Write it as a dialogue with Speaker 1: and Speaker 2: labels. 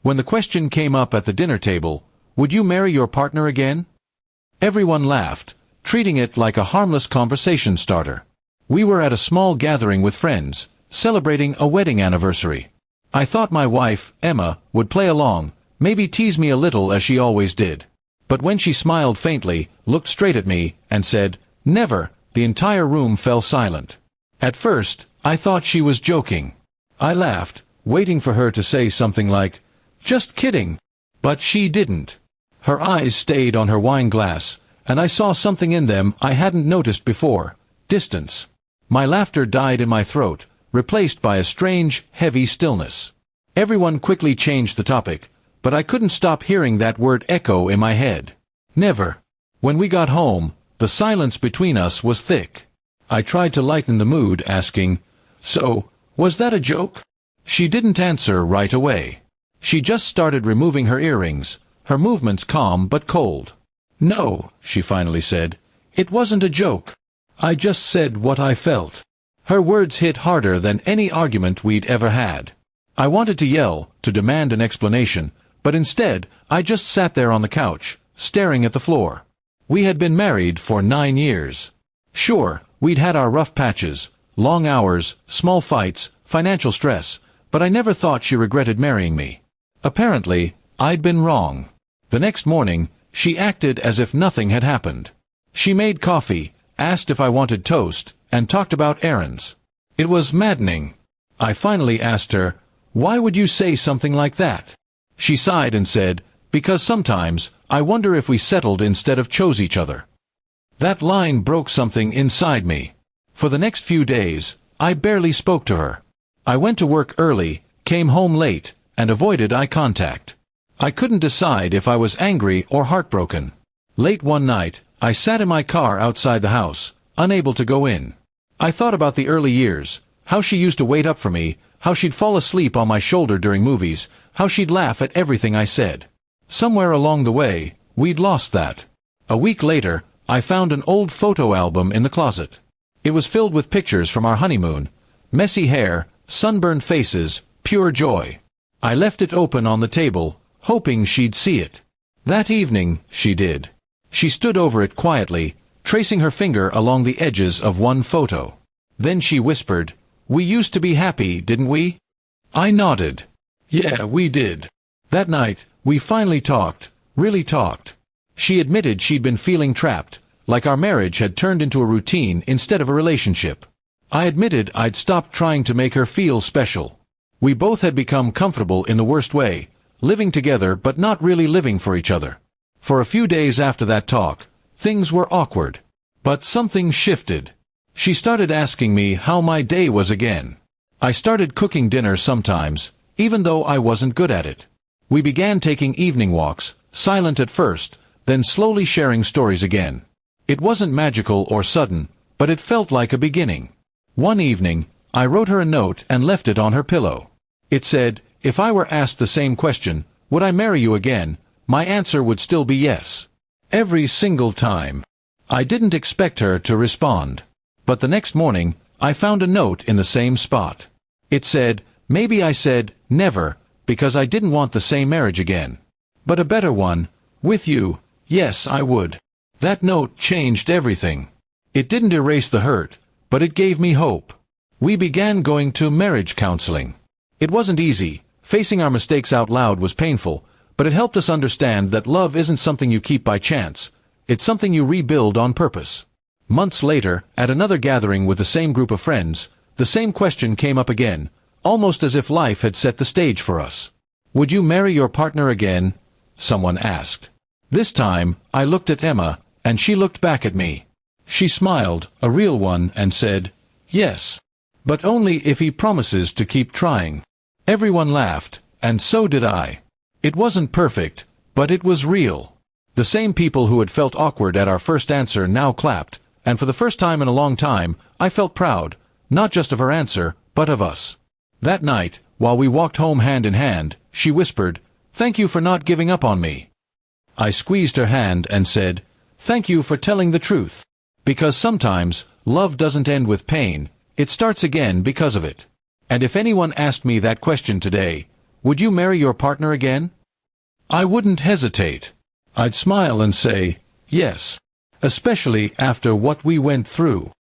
Speaker 1: When the question came up at the dinner table, would you marry your partner again? Everyone laughed, treating it like a harmless conversation starter. We were at a small gathering with friends, celebrating a wedding anniversary. I thought my wife, Emma, would play along, maybe tease me a little as she always did. But when she smiled faintly, looked straight at me, and said, "Never," the entire room fell silent. At first, I thought she was joking. I laughed, waiting for her to say something like, "Just kidding." But she didn't. Her eyes stayed on her wine glass, and I saw something in them I hadn't noticed before: distance. My laughter died in my throat, replaced by a strange, heavy stillness. Everyone quickly changed the topic, but I couldn't stop hearing that word echo in my head. Never. When we got home, the silence between us was thick. I tried to lighten the mood, asking, "So, was that a joke?" She didn't answer right away. She just started removing her earrings, her movements calm but cold. "No," she finally said, "it wasn't a joke. I just said what I felt." Her words hit harder than any argument we'd ever had. I wanted to yell, to demand an explanation, but instead, I just sat there on the couch, staring at the floor. We had been married for 9 years. Sure, we'd had our rough patches, long hours, small fights, financial stress, but I never thought she regretted marrying me. Apparently, I'd been wrong. The next morning, she acted as if nothing had happened. She made coffee, asked if I wanted toast, and talked about errands. It was maddening. I finally asked her, "Why would you say something like that?" She sighed and said, "Because sometimes, I wonder if we settled instead of chose each other." That line broke something inside me. For the next few days, I barely spoke to her. I went to work early, came home late, and avoided eye contact. I couldn't decide if I was angry or heartbroken. Late one night, I sat in my car outside the house, unable to go in. I thought about the early years, how she used to wait up for me, how she'd fall asleep on my shoulder during movies, how she'd laugh at everything I said. Somewhere along the way, we'd lost that. A week later, I found an old photo album in the closet. It was filled with pictures from our honeymoon: messy hair, sunburned faces, pure joy. I left it open on the table, hoping she'd see it. That evening, she did. She stood over it quietly, tracing her finger along the edges of one photo. Then she whispered, "We used to be happy, didn't we?" I nodded. Yeah, we did. That night, we finally talked, really talked. She admitted she'd been feeling trapped, like our marriage had turned into a routine instead of a relationship. I admitted I'd stopped trying to make her feel special. We both had become comfortable in the worst way, living together but not really living for each other. For a few days after that talk, things were awkward. But something shifted. She started asking me how my day was again. I started cooking dinner sometimes, even though I wasn't good at it. We began taking evening walks, silent at first, then slowly sharing stories again. It wasn't magical or sudden, but it felt like a beginning. One evening, I wrote her a note and left it on her pillow. It said, if I were asked the same question, would I marry you again, my answer would still be yes. Every single time. I didn't expect her to respond. But the next morning, I found a note in the same spot. It said, maybe I said, never, because I didn't want the same marriage again. But a better one, with you, yes I would. That note changed everything. It didn't erase the hurt, but it gave me hope. We began going to marriage counseling. It wasn't easy. Facing our mistakes out loud was painful, but it helped us understand that love isn't something you keep by chance. It's something you rebuild on purpose. Months later, at another gathering with the same group of friends, the same question came up again, almost as if life had set the stage for us. Would you marry your partner again? Someone asked. This time, I looked at Emma, and she looked back at me. She smiled, a real one, and said, yes. But only if he promises to keep trying. Everyone laughed, and so did I. It wasn't perfect, but it was real. The same people who had felt awkward at our first answer now clapped, and for the first time in a long time, I felt proud, not just of her answer, but of us. That night, while we walked home hand in hand, she whispered, thank you for not giving up on me. I squeezed her hand and said, thank you for telling the truth. Because sometimes, love doesn't end with pain, it starts again because of it. And if anyone asked me that question today, would you marry your partner again? I wouldn't hesitate. I'd smile and say, yes, especially after what we went through.